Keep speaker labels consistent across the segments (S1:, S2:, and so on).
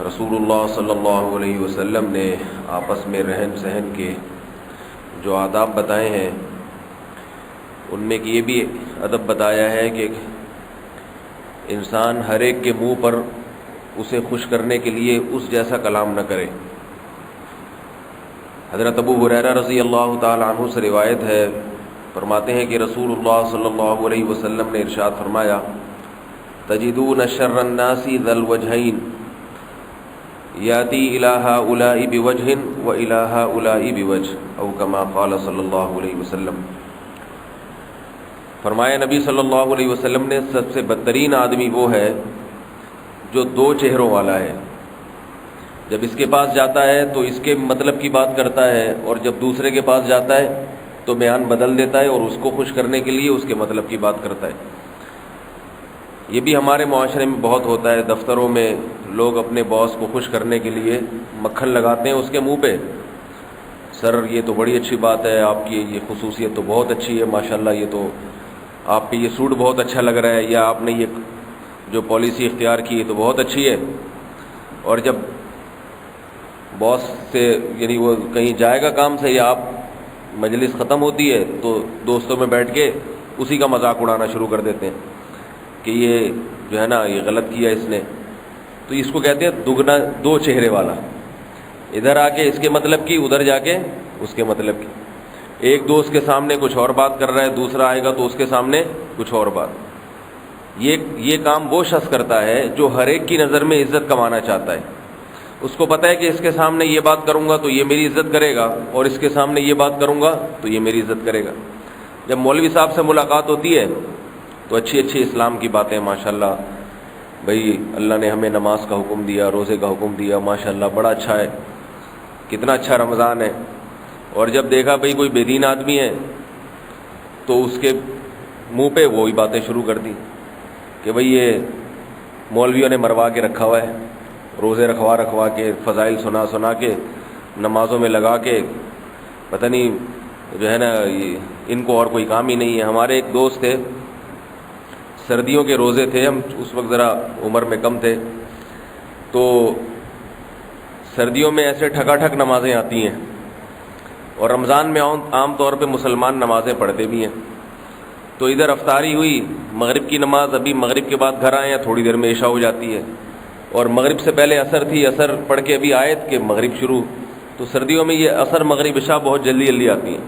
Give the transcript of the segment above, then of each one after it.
S1: رسول اللہ صلی اللہ علیہ وسلم نے آپس میں رہن سہن کے جو آداب بتائے ہیں ان میں یہ بھی ادب بتایا ہے کہ انسان ہر ایک کے منہ پر اسے خوش کرنے کے لیے اس جیسا کلام نہ کرے۔ حضرت ابو ہریرہ رضی اللہ تعالی عنہ سے روایت ہے، فرماتے ہیں کہ رسول اللہ صلی اللہ علیہ وسلم نے ارشاد فرمایا، تجدون شر الناس ذا الوجہین یاتی الی ہؤلاء بوجہ و الی ہؤلاء بوجہ، او کما قال صلی اللہ علیہ وسلم۔ فرمایا نبی صلی اللہ علیہ وسلم نے سب سے بدترین آدمی وہ ہے جو دو چہروں والا ہے، جب اس کے پاس جاتا ہے تو اس کے مطلب کی بات کرتا ہے، اور جب دوسرے کے پاس جاتا ہے تو بیان بدل دیتا ہے اور اس کو خوش کرنے کے لیے اس کے مطلب کی بات کرتا ہے۔ یہ بھی ہمارے معاشرے میں بہت ہوتا ہے، دفتروں میں لوگ اپنے باس کو خوش کرنے کے لیے مکھن لگاتے ہیں اس کے منہ پہ، سر یہ تو بڑی اچھی بات ہے، آپ کی یہ خصوصیت تو بہت اچھی ہے، ماشاءاللہ یہ تو آپ پہ یہ سوٹ بہت اچھا لگ رہا ہے، یا آپ نے یہ جو پالیسی اختیار کی ہے تو بہت اچھی ہے۔ اور جب باس سے یعنی وہ کہیں جائے گا کام سے یا آپ مجلس ختم ہوتی ہے تو دوستوں میں بیٹھ کے اسی کا مذاق اڑانا شروع کر دیتے ہیں کہ یہ جو ہے نا یہ غلط کیا اس نے، تو اس کو کہتے ہیں دگنا دو چہرے والا، ادھر آ کے اس کے مطلب کی، ادھر جا کے اس کے مطلب کی۔ ایک دوست کے سامنے کچھ اور بات کر رہا ہے، دوسرا آئے گا تو اس کے سامنے کچھ اور بات۔ یہ کام وہ شخص کرتا ہے جو ہر ایک کی نظر میں عزت کمانا چاہتا ہے، اس کو پتہ ہے کہ اس کے سامنے یہ بات کروں گا تو یہ میری عزت کرے گا، اور اس کے سامنے یہ بات کروں گا تو یہ میری عزت کرے گا۔ جب مولوی صاحب سے ملاقات ہوتی ہے تو اچھی اچھی اسلام کی باتیں، ماشاءاللہ بھئی اللہ نے ہمیں نماز کا حکم دیا، روزے کا حکم دیا، ماشاءاللہ بڑا اچھا ہے، کتنا اچھا رمضان ہے۔ اور جب دیکھا بھئی کوئی بے دین آدمی ہے تو اس کے منہ پہ وہی باتیں شروع کر دی کہ بھئی یہ مولویوں نے مروا کے رکھا ہوا ہے، روزے رکھوا کے، فضائل سنا کے، نمازوں میں لگا کے، پتہ نہیں جو ہے نا ان کو اور کوئی کام ہی نہیں ہے۔ ہمارے ایک دوست تھے، سردیوں کے روزے تھے، ہم اس وقت ذرا عمر میں کم تھے، تو سردیوں میں ایسے ٹھکا ٹھک نمازیں آتی ہیں، اور رمضان میں عام طور پہ مسلمان نمازیں پڑھتے بھی ہیں۔ تو ادھر افطاری ہوئی، مغرب کی نماز، ابھی مغرب کے بعد گھر آئے ہیں، تھوڑی دیر میں عشاء ہو جاتی ہے، اور مغرب سے پہلے عصر تھی، عصر پڑھ کے ابھی آئے کہ مغرب شروع۔ تو سردیوں میں یہ عصر مغرب عشاء بہت جلدی آتی ہیں۔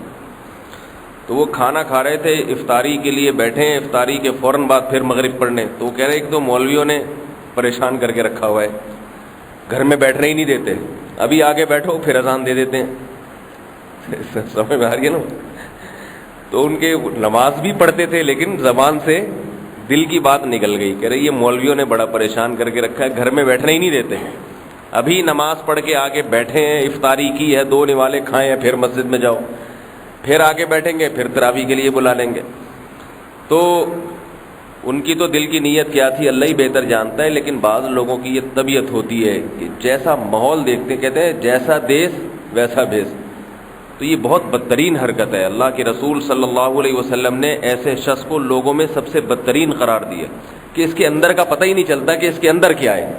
S1: تو وہ کھانا کھا رہے تھے، افطاری کے لیے بیٹھے ہیں، افطاری کے فوراً بعد پھر مغرب پڑھنے، تو وہ کہہ رہے کہ تو مولویوں نے پریشان کر کے رکھا ہوا ہے، گھر میں بیٹھنے ہی نہیں دیتے، ابھی آگے بیٹھو پھر اذان دے دیتے ہیں۔ سمجھ میں آ رہی ہے نا؟ تو ان کے نماز بھی پڑھتے تھے لیکن زبان سے دل کی بات نکل گئی، کہہ رہے یہ مولویوں نے بڑا پریشان کر کے رکھا ہے، گھر میں بیٹھنے ہی نہیں دیتے، ابھی نماز پڑھ کے آگے بیٹھے ہیں، افطاری کی ہے، 2 نوالے کھائے ہیں، پھر مسجد میں جاؤ، پھر آگے بیٹھیں گے، پھر تراویح کے لیے بلا لیں گے۔ تو ان کی تو دل کی نیت کیا تھی اللہ ہی بہتر جانتا ہے، لیکن بعض لوگوں کی یہ طبیعت ہوتی ہے کہ جیسا ماحول دیکھتے ہیں، کہتے ہیں جیسا دیس ویسا بھیس، تو یہ بہت بدترین حرکت ہے۔ اللہ کے رسول صلی اللہ علیہ وسلم نے ایسے شخص کو لوگوں میں سب سے بدترین قرار دیا کہ اس کے اندر کا پتہ ہی نہیں چلتا کہ اس کے اندر کیا ہے،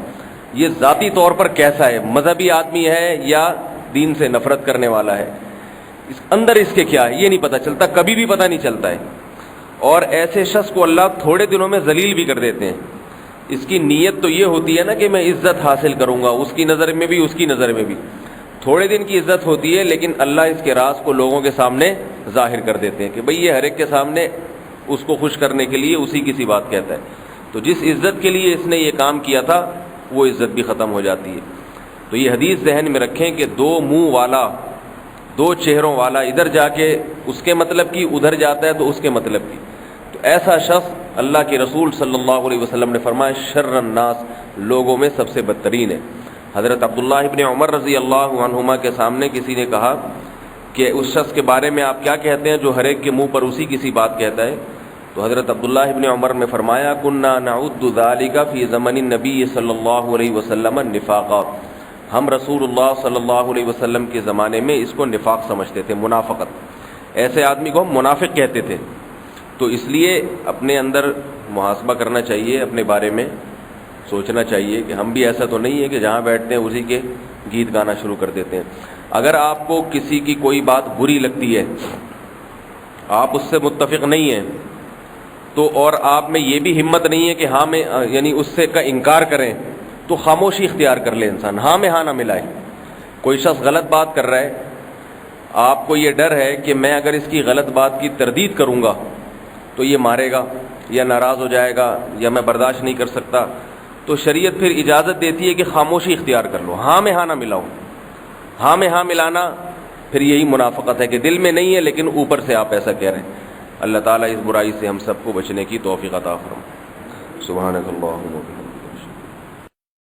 S1: یہ ذاتی طور پر کیسا ہے، مذہبی آدمی ہے یا دین سے نفرت کرنے والا ہے، اس اندر اس کے کیا ہے یہ نہیں پتہ چلتا، کبھی بھی پتہ نہیں چلتا ہے۔ اور ایسے شخص کو اللہ تھوڑے دنوں میں ذلیل بھی کر دیتے ہیں۔ اس کی نیت تو یہ ہوتی ہے نا کہ میں عزت حاصل کروں گا، اس کی نظر میں بھی اس کی نظر میں بھی، تھوڑے دن کی عزت ہوتی ہے، لیکن اللہ اس کے راز کو لوگوں کے سامنے ظاہر کر دیتے ہیں کہ بھئی یہ ہر ایک کے سامنے اس کو خوش کرنے کے لیے اسی کی سی بات کہتا ہے، تو جس عزت کے لیے اس نے یہ کام کیا تھا وہ عزت بھی ختم ہو جاتی ہے۔ تو یہ حدیث ذہن میں رکھیں کہ 2 منہ والا، 2 چہروں والا، ادھر جا کے اس کے مطلب کی، ادھر جاتا ہے تو اس کے مطلب کی، تو ایسا شخص اللہ کے رسول صلی اللہ علیہ وسلم نے فرمایا شر الناس، لوگوں میں سب سے بدترین ہے۔ حضرت عبداللہ ابن عمر رضی اللہ عنہما کے سامنے کسی نے کہا کہ اس شخص کے بارے میں آپ کیا کہتے ہیں جو ہر ایک کے منہ پر اسی کسی بات کہتا ہے؟ تو حضرت عبداللہ ابن عمر نے فرمایا کنا نعد ذلك فی زمن النبی صلی اللہ علیہ وسلم نفاقا، ہم رسول اللہ صلی اللہ علیہ وسلم کے زمانے میں اس کو نفاق سمجھتے تھے، منافقت، ایسے آدمی کو ہم منافق کہتے تھے۔ تو اس لیے اپنے اندر محاسبہ کرنا چاہیے، اپنے بارے میں سوچنا چاہیے کہ ہم بھی ایسا تو نہیں ہے کہ جہاں بیٹھتے ہیں اسی کے گیت گانا شروع کر دیتے ہیں۔ اگر آپ کو کسی کی کوئی بات بری لگتی ہے، آپ اس سے متفق نہیں ہیں، تو اور آپ میں یہ بھی ہمت نہیں ہے کہ ہاں میں یعنی اس سے کا انکار کریں، تو خاموشی اختیار کر لے انسان، ہاں میں ہاں نہ ملائے۔ کوئی شخص غلط بات کر رہا ہے، آپ کو یہ ڈر ہے کہ میں اگر اس کی غلط بات کی تردید کروں گا تو یہ مارے گا یا ناراض ہو جائے گا یا میں برداشت نہیں کر سکتا، تو شریعت پھر اجازت دیتی ہے کہ خاموشی اختیار کر لو، ہاں میں ہاں نہ ملاؤ۔ ہاں میں ہاں ملانا پھر یہی منافقت ہے کہ دل میں نہیں ہے لیکن اوپر سے آپ ایسا کہہ رہے ہیں۔ اللہ تعالیٰ اس برائی سے ہم سب کو بچنے کی توفیق عطا فرمائے۔ سبحانک اللہم